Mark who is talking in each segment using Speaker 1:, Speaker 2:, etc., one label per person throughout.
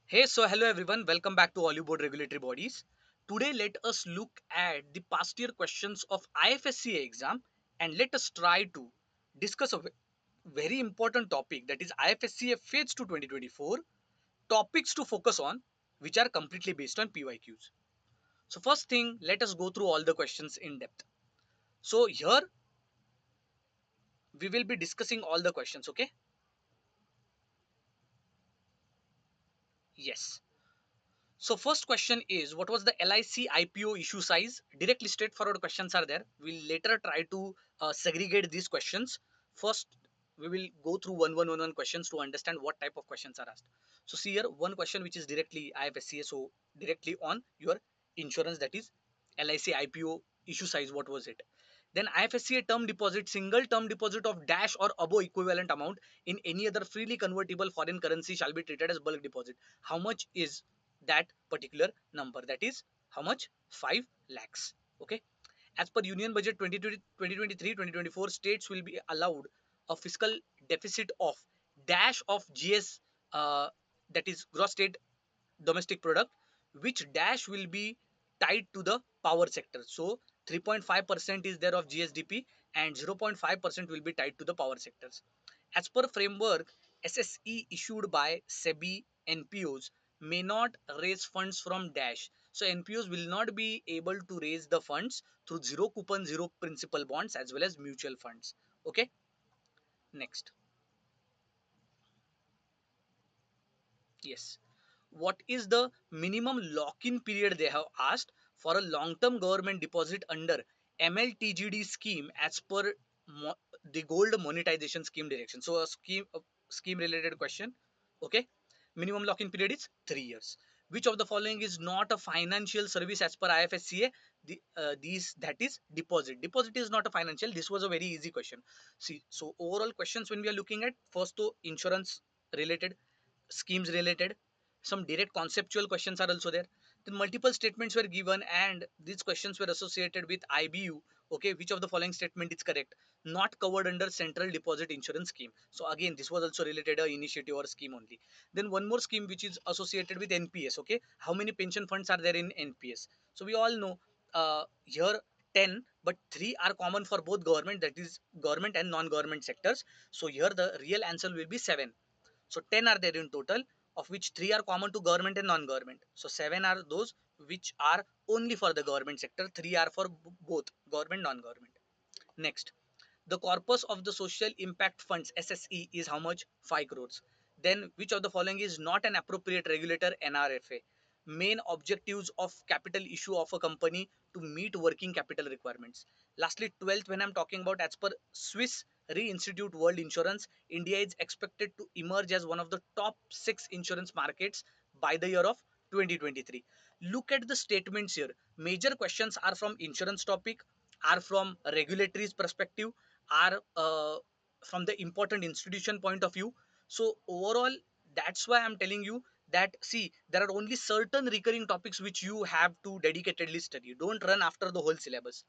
Speaker 1: Hello everyone, welcome back to Oliveboard Regulatory Bodies. Today, let us look at the past year questions of IFSCA exam and let us try to discuss a very important topic, that is IFSCA Phase 2 2024 topics to focus on, which are completely based on PYQs. So, first thing, let us go through all the questions in depth. So, here we will be discussing all the questions, okay? Yes. So first question is, what was the LIC IPO issue size? Directly straightforward questions are there. We'll later try to segregate these questions. First, we will go through one questions to understand what type of questions are asked. So see here, one question which is directly IFSCA, so directly on your insurance, that is LIC IPO issue size, what was it? Then IFSCA term deposit, single term deposit of dash or above equivalent amount in any other freely convertible foreign currency shall be treated as bulk deposit. How much is that particular number? That is how much? 5 lakhs. Okay. As per Union Budget 2023-2024, states will be allowed a fiscal deficit of dash of GS, that is gross state domestic product, which dash will be tied to the power sector. So 3.5% is there of GSDP and 0.5% will be tied to the power sectors. As per framework, SSE issued by SEBI NPOs may not raise funds from dash. So NPOs will not be able to raise the funds through zero coupon, zero principal bonds as well as mutual funds. Okay, next. Yes. What is the minimum lock-in period they have asked for a long-term government deposit under MLTGD scheme as per the gold monetization scheme direction? So a scheme related question. Okay. Minimum lock-in period is 3 years. Which of the following is not a financial service as per IFSCA? These, that is deposit. Deposit is not a financial. This was a very easy question. See, so overall questions when we are looking at, first to insurance related, schemes related, some direct conceptual questions are also there. Then multiple statements were given and these questions were associated with IBU. Okay, which of the following statement is correct? Not covered under central deposit insurance scheme. So again, this was also related a initiative or scheme only. Then one more scheme which is associated with NPS. Okay, how many pension funds are there in NPS? So we all know here 10, but 3 are common for both government, that is government and non-government sectors. So here the real answer will be 7. So 10 are there in total, of which 3 are common to government and non-government. So 7 are those which are only for the government sector, 3 are for both government, non-government. Next, the corpus of the social impact funds SSE is how much? 5 crores. Then which of the following is not an appropriate regulator? NRFA. Main objectives of capital issue of a company to meet working capital requirements. Lastly, 12th, when I'm talking about, as per Swiss Re-Institute World Insurance, India is expected to emerge as one of the top 6 insurance markets by the year of 2023. Look at the statements here. Major questions are from insurance topic, are from regulatory's perspective, are from the important institution point of view. So overall, that's why I'm telling you that, see, there are only certain recurring topics which you have to dedicatedly study. Don't run after the whole syllabus.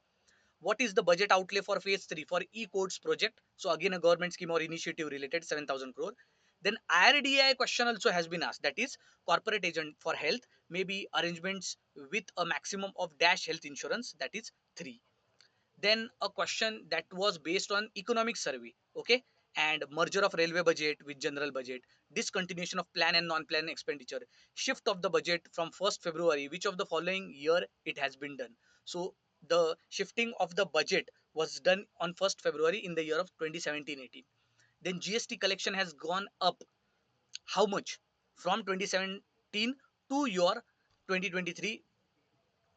Speaker 1: What is the budget outlay for phase 3 for e-codes project? So again, a government scheme or initiative related, 7,000 crore. Then RDI question also has been asked, that is corporate agent for health, maybe arrangements with a maximum of dash health insurance, that is 3. Then a question that was based on economic survey. Okay, and merger of railway budget with general budget, discontinuation of plan and non-plan expenditure, shift of the budget from 1st February, which of the following year it has been done? So the shifting of the budget was done on 1st February in the year of 2017-18. Then GST collection has gone up how much from 2017 to your 2023,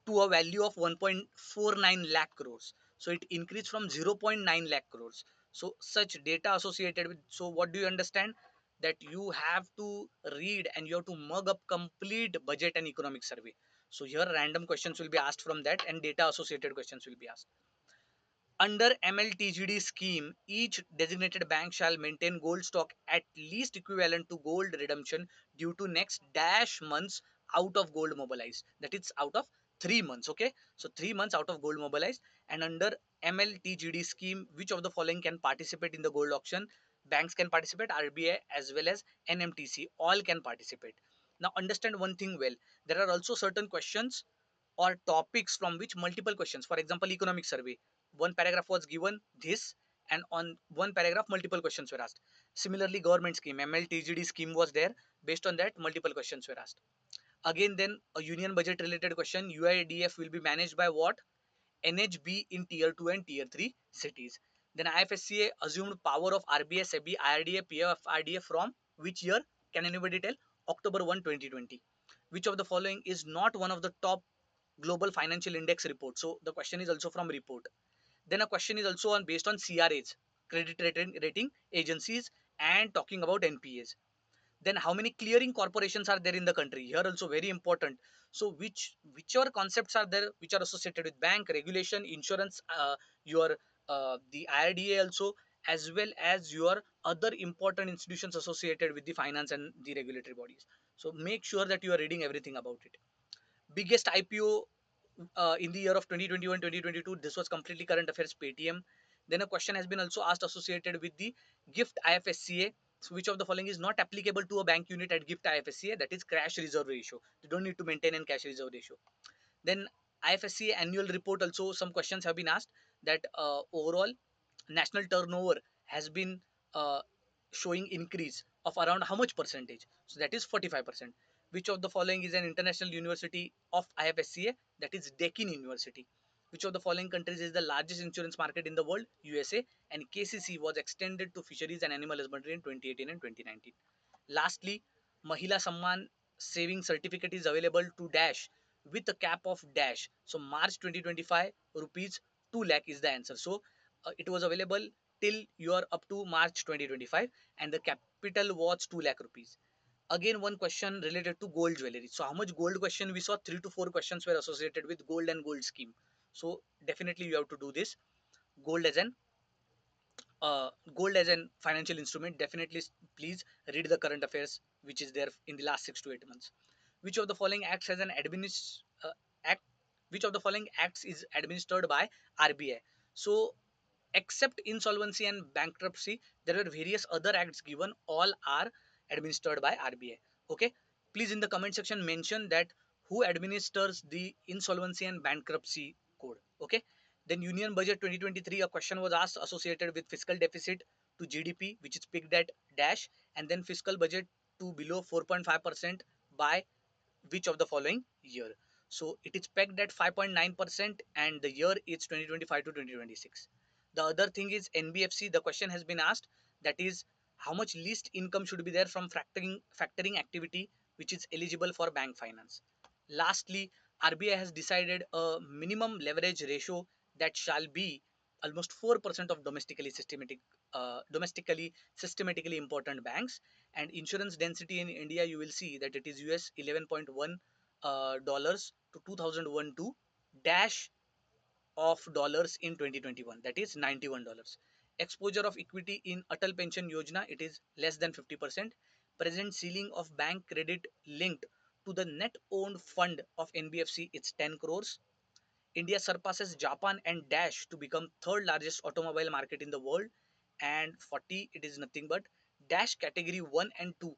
Speaker 1: to a value of 1.49 lakh crores. So it increased from 0.9 lakh crores. So such data associated with, so what do you understand? That you have to read and you have to mug up complete budget and economic survey. So here random questions will be asked from that and data associated questions will be asked. Under MLTGD scheme, each designated bank shall maintain gold stock at least equivalent to gold redemption due to next dash months out of gold mobilized. That is out of 3 months. Okay, so 3 months out of gold mobilized. And under MLTGD scheme, which of the following can participate in the gold auction? Banks can participate, RBI as well as NMTC, all can participate. Now understand one thing well. There are also certain questions or topics from which multiple questions, for example economic survey, one paragraph was given this, and on one paragraph multiple questions were asked. Similarly government scheme, MLTGD scheme was there, based on that multiple questions were asked. Again then a union budget related question, UIDF will be managed by what? NHB in tier 2 and tier 3 cities. Then IFSCA assumed power of RBI, SEBI, IRDA, PFRDA from which year? Can anybody tell? October 1, 2020. Which of the following is not one of the top global financial index report? So the question is also from report. Then a question is also on based on CRAs, credit rating agencies, and talking about NPAs. Then how many clearing corporations are there in the country? Here also very important. So whichever concepts are there which are associated with bank regulation, insurance, your the IRDA also, as well as your other important institutions associated with the finance and the regulatory bodies. So make sure that you are reading everything about it. Biggest IPO in the year of 2021-2022, this was completely current affairs, Paytm. Then a question has been also asked associated with the gift IFSCA. So which of the following is not applicable to a bank unit at gift IFSCA? That is cash reserve ratio. You don't need to maintain a cash reserve ratio. Then IFSCA annual report also, some questions have been asked that overall national turnover has been showing increase of around how much percentage? So that is 45%. Which of the following is an international university of IFSCA? That is Deakin University. Which of the following countries is the largest insurance market in the world? USA. And KCC was extended to fisheries and animal husbandry in 2018 and 2019. Lastly, Mahila Saman saving certificate is available to dash with a cap of dash. So March 2025 rupees 2 lakh is the answer. So it was available till you are up to March 2025, and the capital was 2 lakh rupees. Again one question related to gold jewelry. So how much gold question we saw? 3 to 4 questions were associated with gold and gold scheme. So definitely you have to do this. Gold as an gold as an financial instrument. Definitely please read the current affairs which is there in the last 6 to 8 months. Which of the following acts as an act? Which of the following acts is administered by RBI? So except insolvency and bankruptcy, there are various other acts given, all are administered by RBI. Okay, please in the comment section mention that who administers the insolvency and bankruptcy code. Okay, then union budget 2023, a question was asked associated with fiscal deficit to GDP which is peaked at dash, and then fiscal budget to below 4.5% by which of the following year? So it is pegged at 5.9%, and the year is 2025 to 2026. The other thing is NBFC. The question has been asked, that is how much least income should be there from factoring activity which is eligible for bank finance. Lastly, RBI has decided a minimum leverage ratio that shall be almost 4% of domestically systematically important banks. And insurance density in India, you will see that it is US 11.1 dollars to 2001 to dash of dollars in 2021, that is $91. Exposure of equity in Atal Pension Yojana, it is less than 50%. Present ceiling of bank credit linked to the net owned fund of NBFC, it's 10 crores. India surpasses Japan and dash to become third largest automobile market in the world. And 40, it is nothing but dash category 1 and 2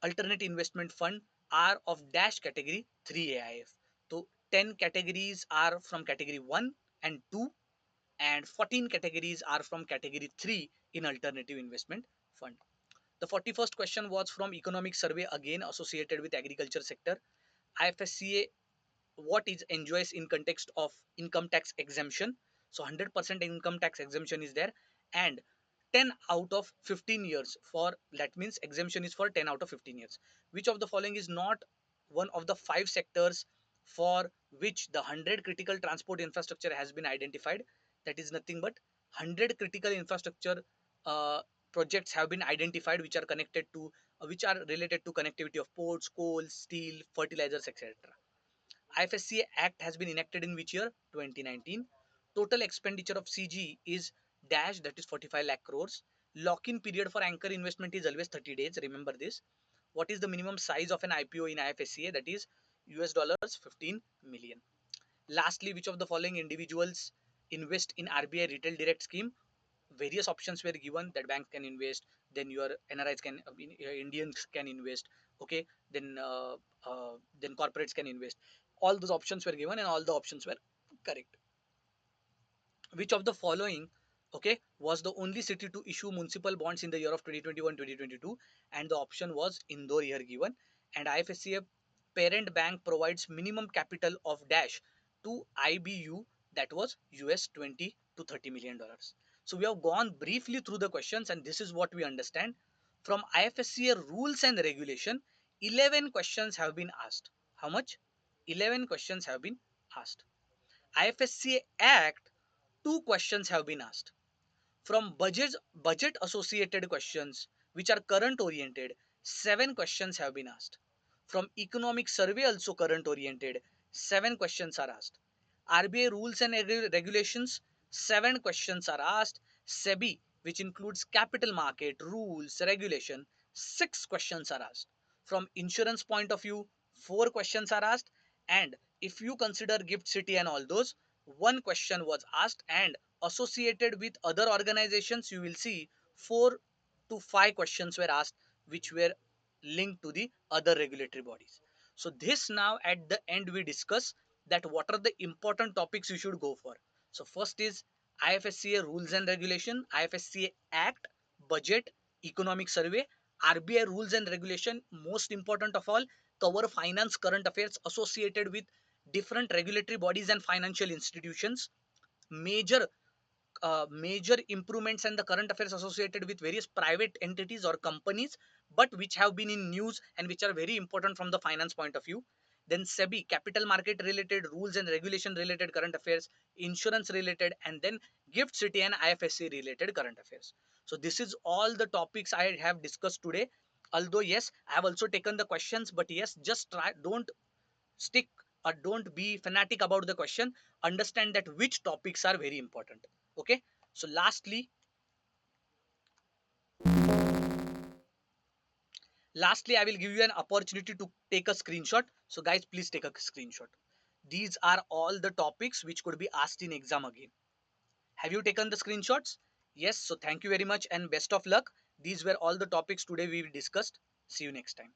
Speaker 1: alternate investment fund are of dash category 3 AIF. So 10 categories are from category 1 and 2, and 14 categories are from category 3 in alternative investment fund. The 41st question was from economic survey, again associated with agriculture sector. IFSCA what is enjoys in context of income tax exemption? So 100% income tax exemption is there, and 10 out of 15 years, for that means exemption is for 10 out of 15 years. Which of the following is not one of the 5 sectors for which the 100 critical transport infrastructure has been identified? That is nothing but 100 critical infrastructure uh, projects have been identified which are connected to which are related to connectivity of ports, coal, steel, fertilizers, etc. IFSCA Act has been enacted in which year? 2019. Total expenditure of CG is dash, that is 45 lakh crores. Lock-in period for anchor investment is always 30 days. Remember this. What is the minimum size of an IPO in IFSCA? That is US dollars 15 million. Lastly, which of the following individuals invest in RBI retail direct scheme? Various options were given that banks can invest, then your NRIs can Indians can invest. Okay, then then corporates can invest. All those options were given and all the options were correct. Which of the following, okay, was the only city to issue municipal bonds in the year of 2021-2022? And the option was Indore here given. And IFSCA parent bank provides minimum capital of dash to IBU, that was US 20 to 30 million dollars. So we have gone briefly through the questions and this is what we understand. From IFSCA rules and regulation, 11 questions have been asked. How much? 11 questions have been asked. IFSCA Act, two questions have been asked. From budget associated questions, which are current oriented, seven questions have been asked. From economic survey, also current oriented, seven questions are asked. RBI rules and regulations, seven questions are asked. SEBI, which includes capital market rules, regulation, six questions are asked. From insurance point of view, four questions are asked. And if you consider gift city and all those, one question was asked. And associated with other organizations, you will see four to five questions were asked, which were linked to the other regulatory bodies. So this, now at the end we discuss that what are the important topics you should go for. So first is IFSCA rules and regulation, IFSCA Act, budget, economic survey. RBI rules and regulation, most important of all, cover finance current affairs associated with different regulatory bodies and financial institutions. Major improvements and the current affairs associated with various private entities or companies, but which have been in news and which are very important from the finance point of view. Then SEBI, capital market related rules and regulation related current affairs, insurance related, and then gift city and IFSC related current affairs. So this is all the topics I have discussed today. Although yes, I have also taken the questions, but yes, just try, don't stick or don't be fanatic about the question. Understand that which topics are very important. Okay, so lastly I will give you an opportunity to take a screenshot. So guys, please take a screenshot. These are all the topics which could be asked in exam again. Have you taken the screenshots? Yes, so thank you very much and best of luck. These were all the topics today we discussed. See you next time.